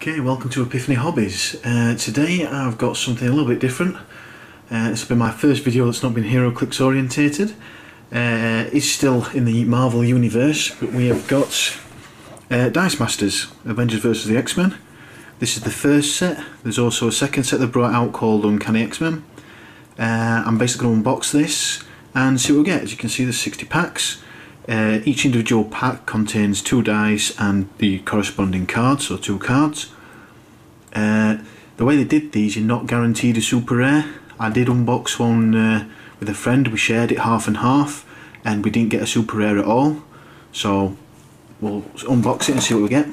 Okay, welcome to Epiphany Hobbies. Today I've got something a little bit different. It's been my first video that's not been HeroClix orientated. It's still in the Marvel universe, but we have got Dice Masters, Avengers vs the X-Men. This is the first set. There's also a second set they've brought out called Uncanny X-Men. I'm basically going to unbox this and see what we get. As you can see, there's 60 packs. Each individual pack contains 2 dice and the corresponding cards, so 2 cards. The way they did these, you're not guaranteed a super rare. I did unbox one with a friend, we shared it half and half, and we didn't get a super rare at all. So we'll unbox it and see what we get.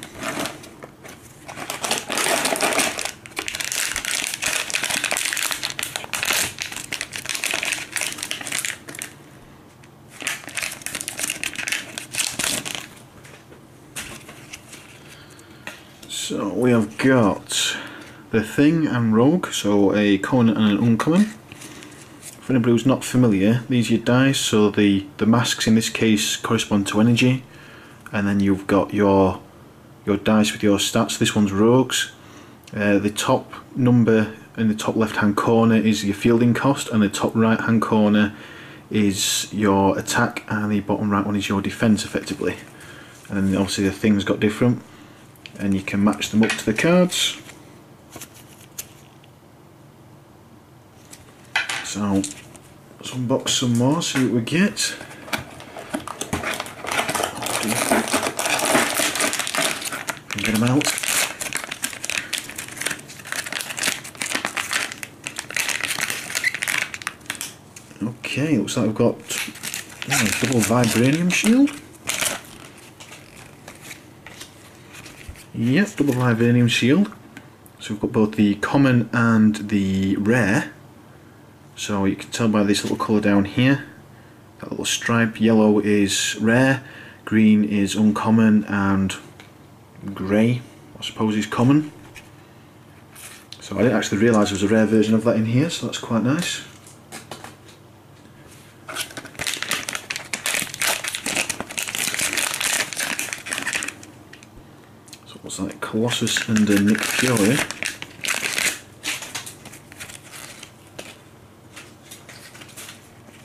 So we have got the Thing and Rogue, so a common and an uncommon. For anybody who's not familiar, these are your dice, so the masks in this case correspond to energy, and then you've got your dice with your stats. This one's Rogues. The top number in the top left hand corner is your fielding cost, and the top right hand corner is your attack, and the bottom right one is your defense effectively. And then obviously the Thing's got different, and you can match them up to the cards. So let's unbox some more, see what we get. Get them out. Okay, looks like we've got a double vibranium shield. Yep, double vibranium shield. So we've got both the common and the rare. So you can tell by this little colour down here. That little stripe, yellow is rare, green is uncommon, and grey, I suppose, is common. So I didn't actually realise there was a rare version of that in here, so that's quite nice. So what's that? Colossus and Nick Fury.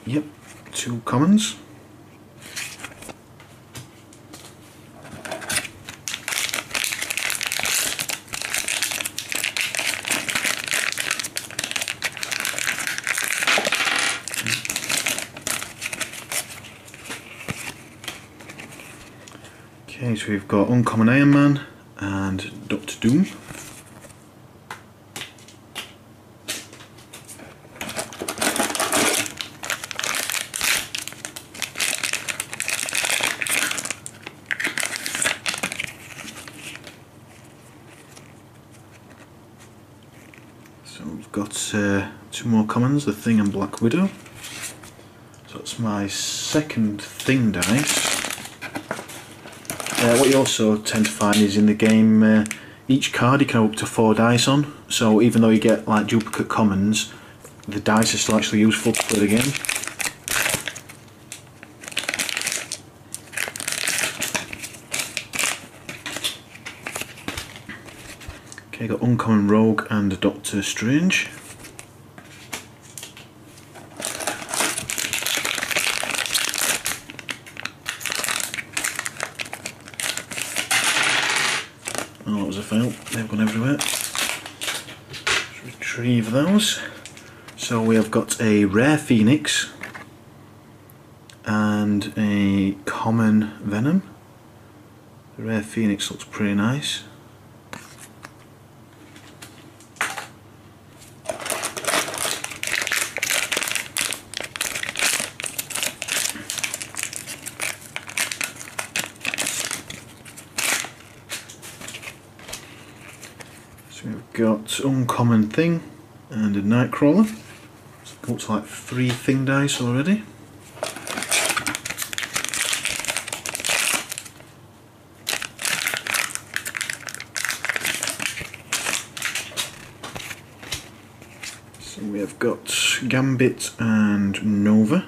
Yep, 2 commons. Okay, so we've got Uncommon Iron Man and Dr. Doom. So we've got 2 more commons, the Thing and Black Widow. So that's my second Thing dice. What you also tend to find is in the game, each card you can have up to 4 dice on. So even though you get like duplicate commons, the dice are still actually useful to play the game. Okay, got Uncommon Rogue and Doctor Strange. Oh, that was a fail. They've gone everywhere. Let's retrieve those. So we have got a rare Phoenix and a common Venom. The rare Phoenix looks pretty nice. So we've got Uncommon Thing and a Nightcrawler. So it looks like 3 Thing dice already. So we have got Gambit and Nova.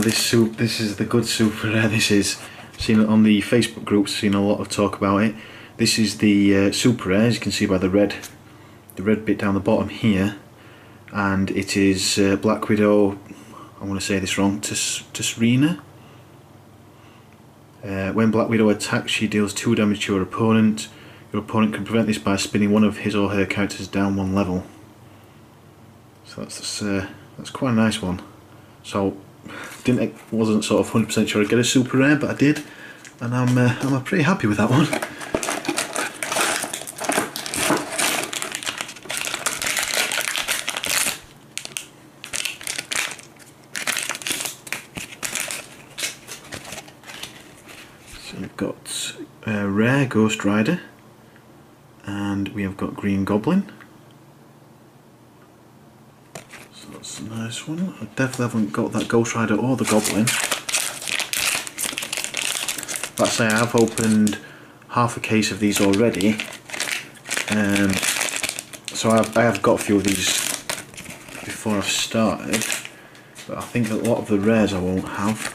Now this is the good super rare. This is, seen it on the Facebook groups, seen a lot of talk about it. This is the super rare, as you can see by the red bit down the bottom here, and it is Black Widow. I want to say this wrong. Tasrina. When Black Widow attacks, she deals 2 damage to your opponent. Your opponent can prevent this by spinning one of his or her characters down 1 level. So that's quite a nice one. So wasn't sort of 100% sure I'd get a super rare, but I did, and I'm pretty happy with that one. So we've got a rare Ghost Rider, and we have got Green Goblin. So that's a nice one. I definitely haven't got that Ghost Rider or the Goblin. Let's say I've opened half a case of these already, so I have got a few of these before I've started, but I think a lot of the rares I won't have.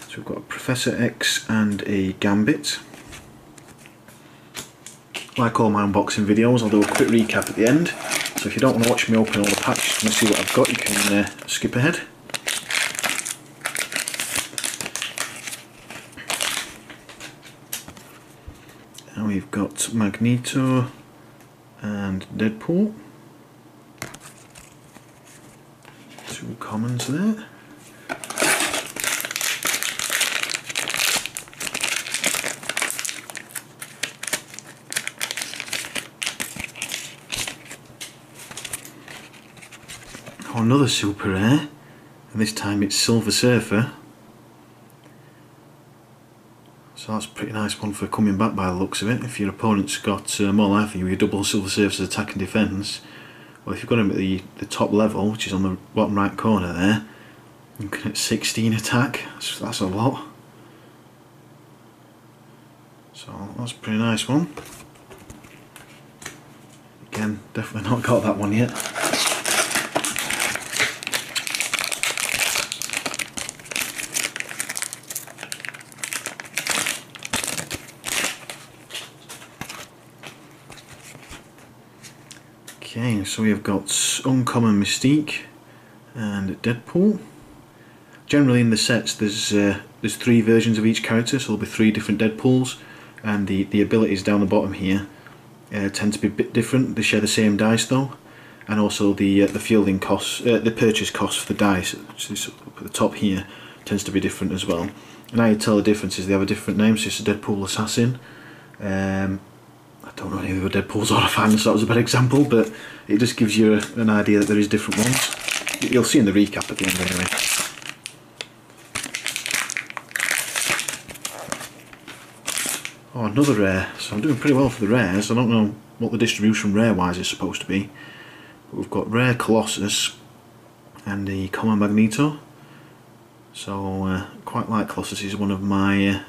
So we've got a Professor X and a Gambit. Like all my unboxing videos, I'll do a quick recap at the end, so if you don't want to watch me open all the packs and see what I've got, you can skip ahead. And we've got Magneto and Deadpool. 2 commons there. Oh, another super rare, and this time it's Silver Surfer. So that's a pretty nice one for coming back by the looks of it. If your opponent's got more life than you, your double Silver Surfer's attack and defence. Well, if you've got him at the top level, which is on the bottom right corner there, you're looking at 16 attack. That's a lot. So that's a pretty nice one. Again, definitely not got that one yet. Okay, so we have got Uncommon Mystique and Deadpool. Generally in the sets there's 3 versions of each character, so there'll be 3 different Deadpools, and the abilities down the bottom here tend to be a bit different. They share the same dice though, and also the fielding costs, the purchase cost for the dice, which is up at the top here, tends to be different as well. And how you tell the difference is they have a different name. So it's a Deadpool Assassin. I don't know any of the Deadpools or fans, so that was a bad example, but it just gives you an idea that there is different ones. You'll see in the recap at the end anyway. Oh, another rare. So I'm doing pretty well for the rares. I don't know what the distribution rare-wise is supposed to be, but we've got rare Colossus and the common Magneto. So quite like Colossus. He's one of my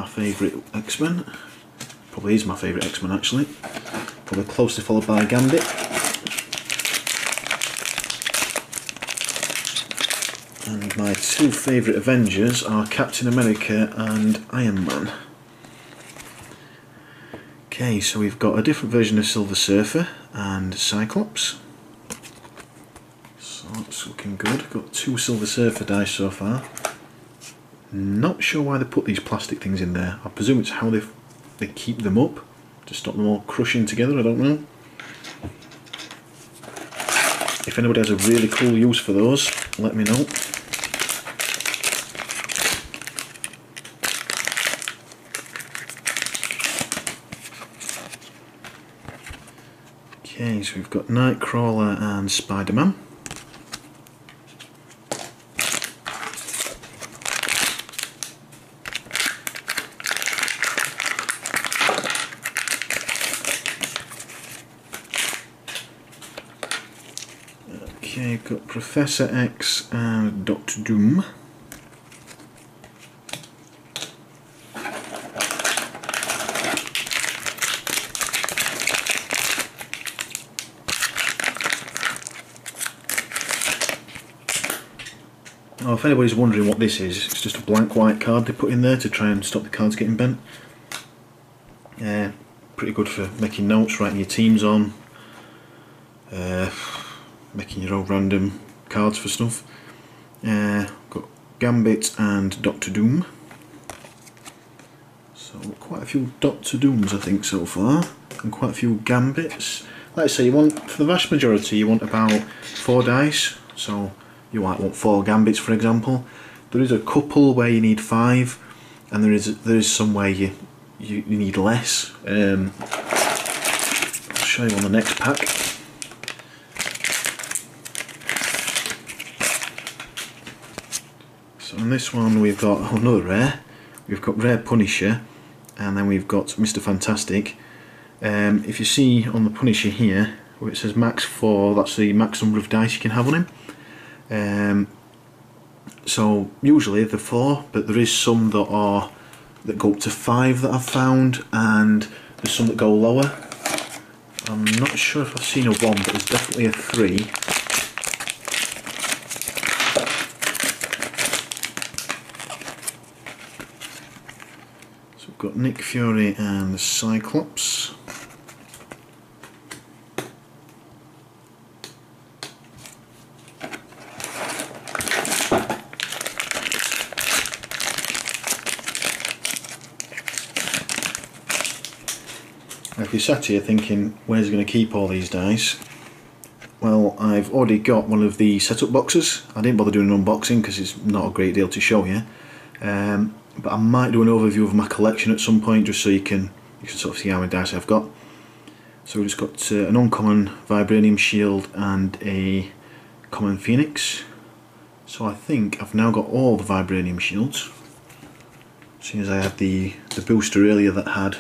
favourite X-Men. Probably is my favourite X-Men actually. Probably closely followed by Gambit. And my 2 favourite Avengers are Captain America and Iron Man. Okay, so we've got a different version of Silver Surfer and Cyclops. So that's looking good. Got 2 Silver Surfer dice so far. Not sure why they put these plastic things in there. I presume it's how they keep them up to stop them all crushing together. I don't know. If anybody has a really cool use for those, let me know. Okay, so we've got Nightcrawler and Spider-Man. Okay, I've got Professor X and Dr. Doom. Oh, if anybody's wondering what this is, it's just a blank white card they put in there to try and stop the cards getting bent. Pretty good for making notes, writing your teams on, making your own random cards for stuff. Got Gambit and Doctor Doom. So quite a few Doctor Dooms I think so far, and quite a few Gambits. Like I say, you want, for the vast majority, you want about 4 dice. So you might want 4 Gambits, for example. There is a couple where you need 5, and there is some where you need less. I'll show you on the next pack. So on this one we've got another rare. We've got Rare Punisher, and then we've got Mr. Fantastic. If you see on the Punisher here where it says max 4, that's the max number of dice you can have on him. So usually they're 4, but there is some that go up to 5 that I've found, and there's some that go lower. I'm not sure if I've seen a 1, but there's definitely a 3. So we've got Nick Fury and Cyclops. If you're sat here thinking, where's he going to keep all these dice? Well, I've already got one of the setup boxes. I didn't bother doing an unboxing because it's not a great deal to show you. But I might do an overview of my collection at some point, just so you can sort of see how many dice I've got. So we've just got an uncommon Vibranium Shield and a common Phoenix. So I think I've now got all the Vibranium Shields. Seeing as I had the booster earlier that had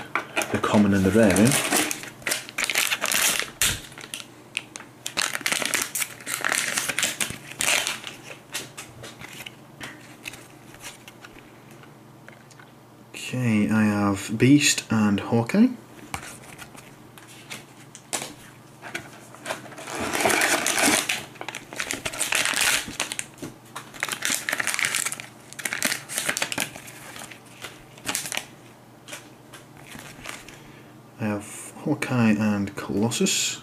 the common and the rare in. Okay, I have Beast and Hawkeye. I have Hawkeye and Colossus.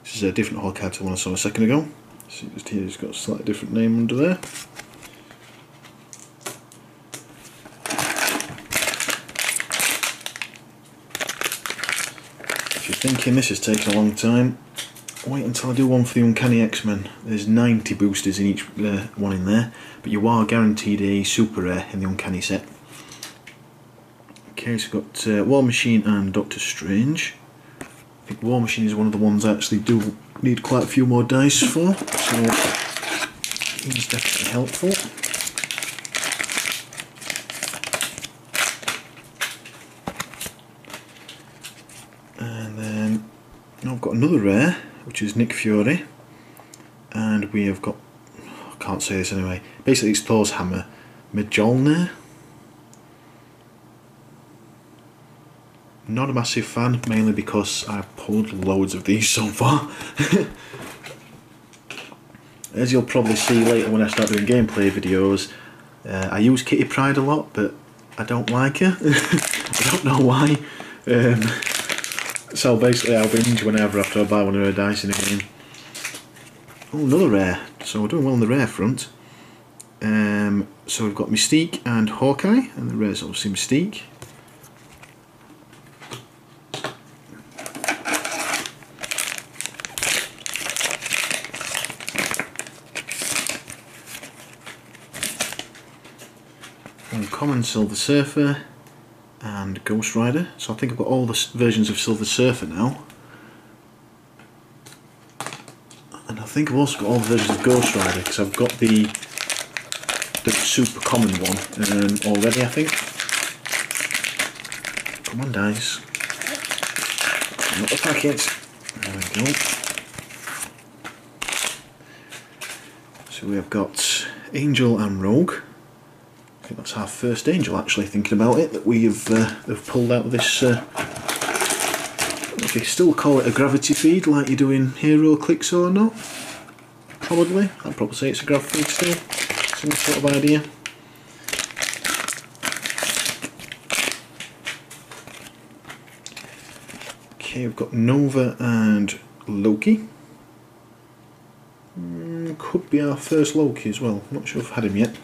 This is a different Hawkeye to the one I saw a second ago. See, just here he's got a slightly different name under there. If you're thinking this is taking a long time, wait until I do one for the Uncanny X-Men. There's 90 boosters in each one in there, but you are guaranteed a super rare in the Uncanny set. Okay, so we've got War Machine and Doctor Strange. I think War Machine is one of the ones I actually do need quite a few more dice for, so he's definitely helpful. And then I've got another rare, which is Nick Fury, and we have got, I can't say this anyway, basically it's Thor's hammer, Mjolnir. Not a massive fan, mainly because I've pulled loads of these so far. As you'll probably see later when I start doing gameplay videos, I use Kitty Pryde a lot, but I don't like her. I don't know why. So basically I'll binge whenever after I buy one of her dice in a game. Oh, another rare. So we're doing well on the rare front. So we've got Mystique and Hawkeye, and the rare's obviously Mystique. Uncommon Silver Surfer and Ghost Rider. So I think I've got all the versions of Silver Surfer now, and I think I've also got all the versions of Ghost Rider because I've got the super common one already, I think. Come on, dice. Not the packet. There we go. So we have got Angel and Rogue. I think that's our first Angel, actually, thinking about it, that we have pulled out of this, I don't know if you still call it a gravity feed like you do in Hero Clicks or not. Probably. I'd probably say it's a gravity feed still. some sort of idea. Okay, we've got Nova and Loki. Could be our first Loki as well. I'm not sure if I've had him yet.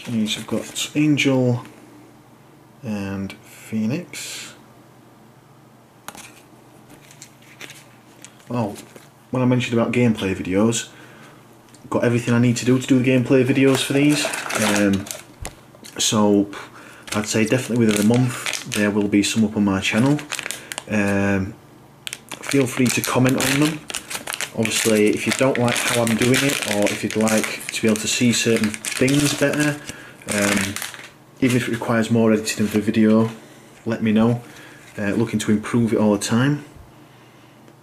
Okay, so I've got Angel and Phoenix. Well, when I mentioned about gameplay videos, I've got everything I need to do the gameplay videos for these. So I'd say definitely within a month there will be some up on my channel. Feel free to comment on them. Obviously, if you don't like how I'm doing it, or if you'd like to be able to see certain things better, even if it requires more editing of the video, let me know. Looking to improve it all the time.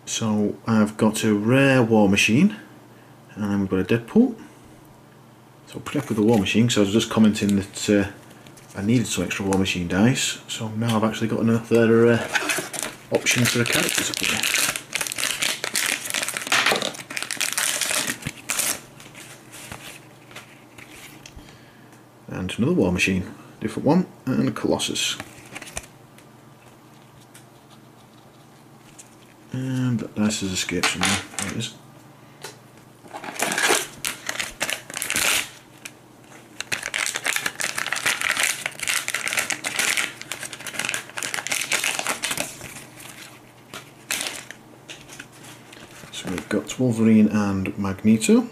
So I've got a rare War Machine, and we've got a Deadpool. So pretty happy with the War Machine, so I was just commenting that I needed some extra War Machine dice, so now I've actually got another option for a character to play. And another War Machine, different one, and a Colossus. And that dice has escaped somewhere. There it is. So we've got Wolverine and Magneto.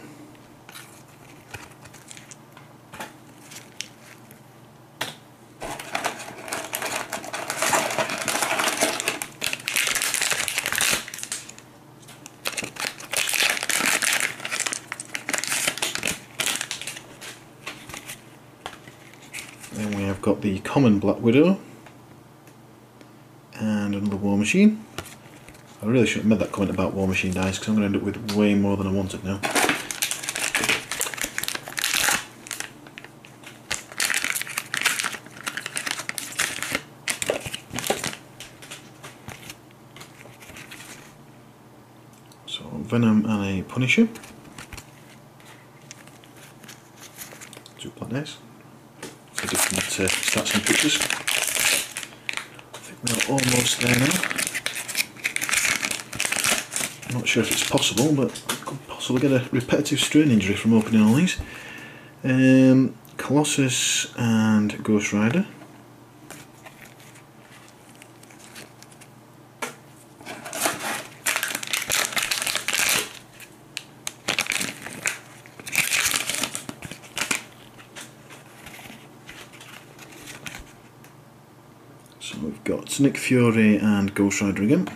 Then we have got the common Black Widow and another War Machine. I really shouldn't have made that comment about War Machine dice because I'm going to end up with way more than I wanted now. So Venom and a Punisher. Two black dice. For different stats and pictures. I think we're almost there now. I'm not sure if it's possible, but I could possibly get a repetitive strain injury from opening all these. Colossus and Ghost Rider. So we've got Nick Fury and Ghost Rider again.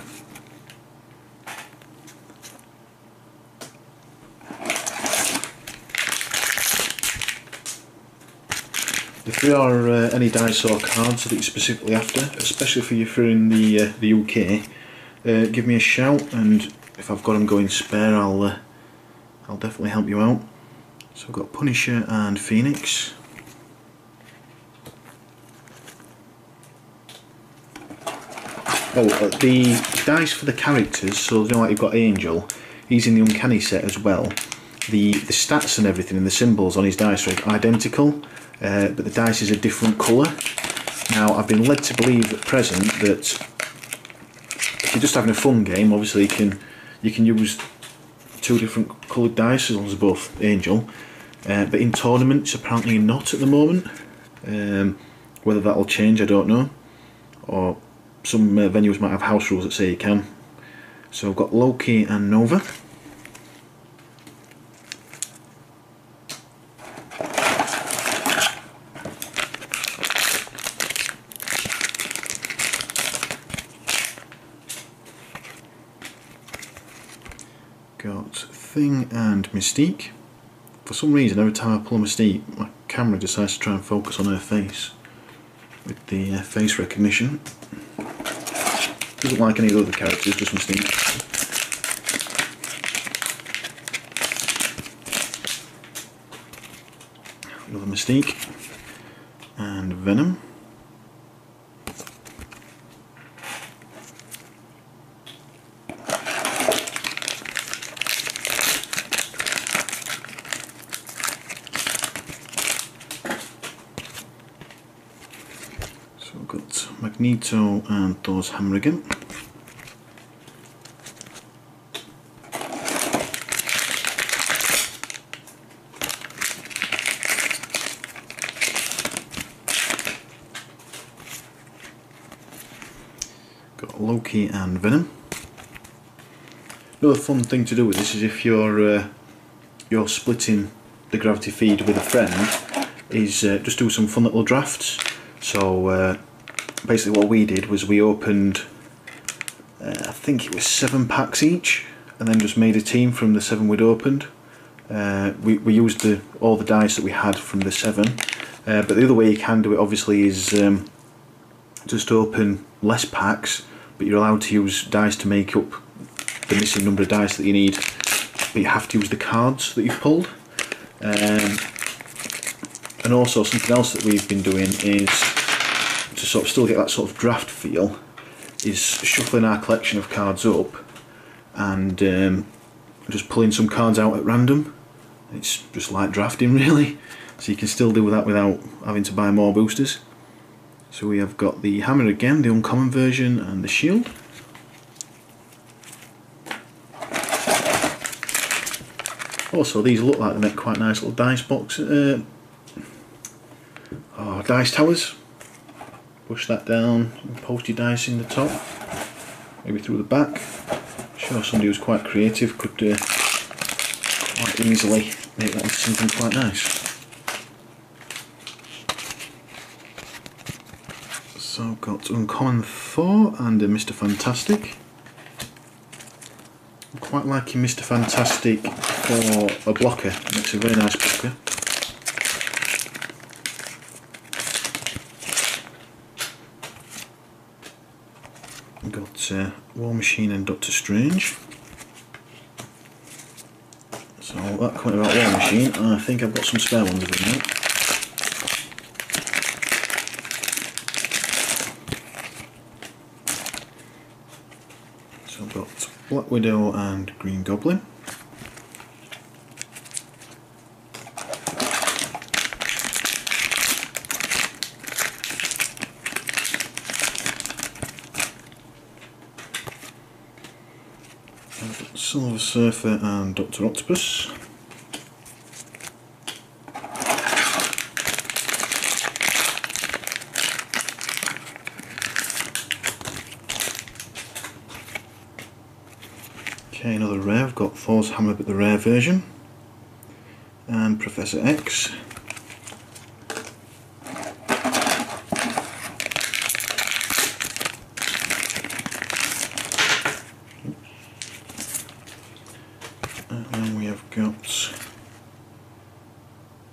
If there are any dice or cards that you're specifically after, especially if you're in the UK, give me a shout, and if I've got them going spare, I'll definitely help you out. So I've got Punisher and Phoenix. Oh, the dice for the characters, so you know, like you've got Angel, he's in the Uncanny set as well. The stats and everything and the symbols on his dice are identical, but the dice is a different colour. Now, I've been led to believe at present that if you're just having a fun game, obviously you can use two different coloured dice as long as they're both Angel, but in tournaments apparently not at the moment. Whether that'll change, I don't know, or some venues might have house rules that say you can. So I've got Loki and Nova. Got Thing and Mystique. For some reason, every time I pull a Mystique, my camera decides to try and focus on her face with the face recognition. Doesn't like any of the other characters, just Mystique. Mystique and Venom. So we've got Magneto and Thor's hammer again. Got Loki and Venom. Another fun thing to do with this is if you're splitting the gravity feed with a friend, is just do some fun little drafts. So basically what we did was we opened I think it was 7 packs each, and then just made a team from the 7 we'd opened. We used all the dice that we had from the 7, but the other way you can do it obviously is just open less packs, but you're allowed to use dice to make up the missing number of dice that you need, but you have to use the cards that you've pulled. And also something else that we've been doing is, to sort of still get that sort of draft feel, is shuffling our collection of cards up and just pulling some cards out at random. It's just like drafting really, so you can still do that without having to buy more boosters. So we have got the hammer again, the uncommon version, and the shield. Also, these look like they make quite nice little dice boxes. Dice towers. Push that down and post your dice in the top, maybe through the back. I'm sure somebody who's quite creative could quite easily make that into something quite nice. So I've got Uncommon Thor and Mr. Fantastic. I'm quite liking Mr. Fantastic for a blocker, it makes a very nice blocker. We've got War Machine and Doctor Strange. So that comment about War Machine, I think I've got some spare ones of them now. So I've got Black Widow and Green Goblin. Silver Surfer and Dr. Octopus. Okay, another rare. I've got Thor's hammer but the rare version, and Professor X. And then we have got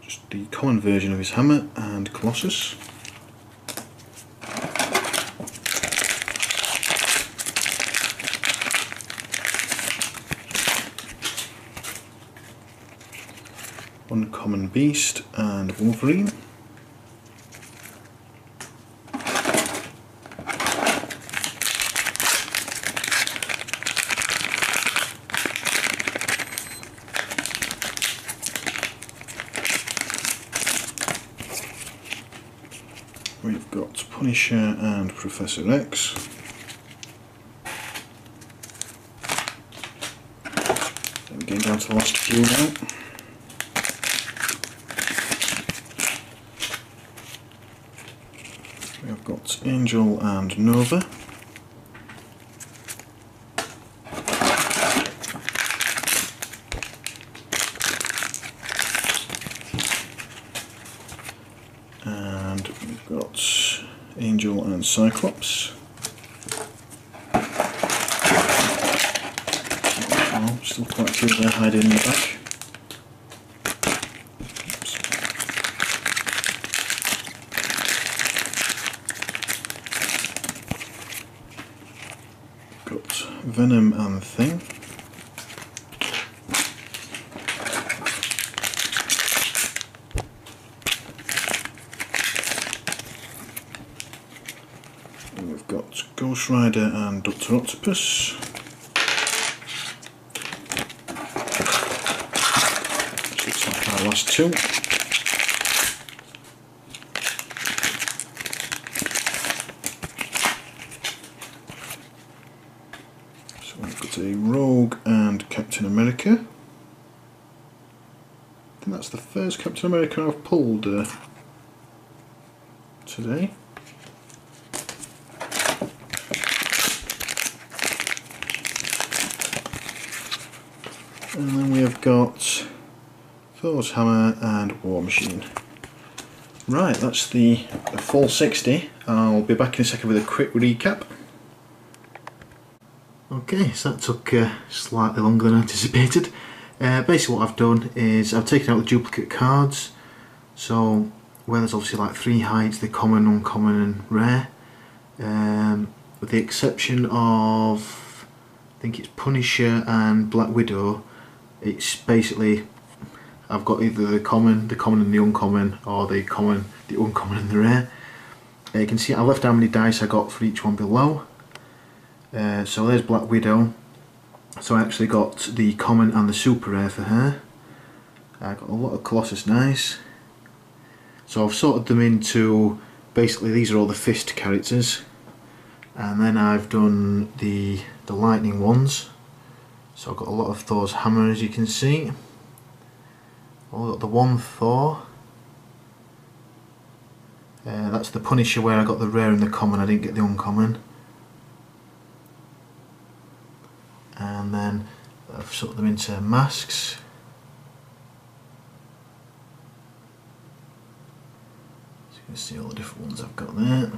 just the common version of his hammer and Colossus. Uncommon Beast and Wolverine. We've got Punisher and Professor X. We're getting down to the last few now. We've got Angel and Nova. And we've got Angel and Cyclops. Oh, still quite a few there hiding in the back. Got Venom and Thing. And we've got Ghost Rider and Dr. Octopus. Which looks like our last two. So we've got a Rogue and Captain America. I think that's the first Captain America I've pulled today. And then we have got Thor's Hammer and War Machine. Right, that's the full 60. I'll be back in a second with a quick recap. Okay, so that took slightly longer than anticipated. Basically what I've done is I've taken out the duplicate cards. So where there's obviously like 3 heights, the common, uncommon and rare. With the exception of, I think it's Punisher and Black Widow, it's basically, I've got either the common and the uncommon, or the common, the uncommon and the rare. You can see I left how many dice I got for each one below. So there's Black Widow. So I actually got the common and the super rare for her. I got a lot of Colossus dice. So I've sorted them into, basically these are all the fist characters. And then I've done the lightning ones. So I've got a lot of Thor's hammer, as you can see. I've got the one Thor. That's the Punisher where I got the rare and the common, I didn't get the uncommon. And then I've sorted them into masks. So you can see all the different ones I've got there.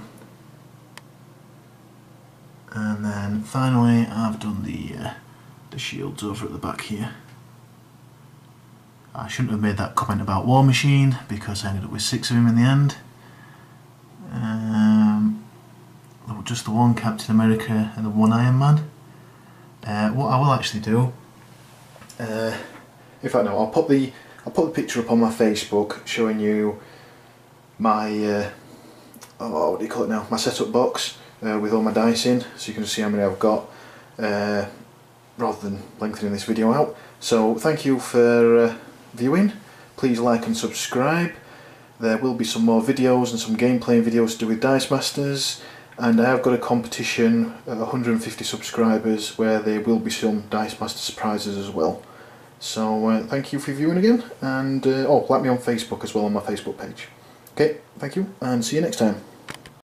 And then finally I've done the shields over at the back here. I shouldn't have made that comment about War Machine because I ended up with 6 of him in the end. Just the one Captain America and the one Iron Man. What I will actually do, in fact no, I'll put the picture up on my Facebook showing you my what do you call it now? My setup box with all my dice in, so you can see how many I've got, rather than lengthening this video out. So thank you for viewing. Please like and subscribe. There will be some more videos and some gameplay videos to do with Dice Masters. And I have got a competition at 150 subscribers where there will be some Dice Master surprises as well. So thank you for viewing again, and like me on Facebook as well on my Facebook page. Okay, thank you and see you next time.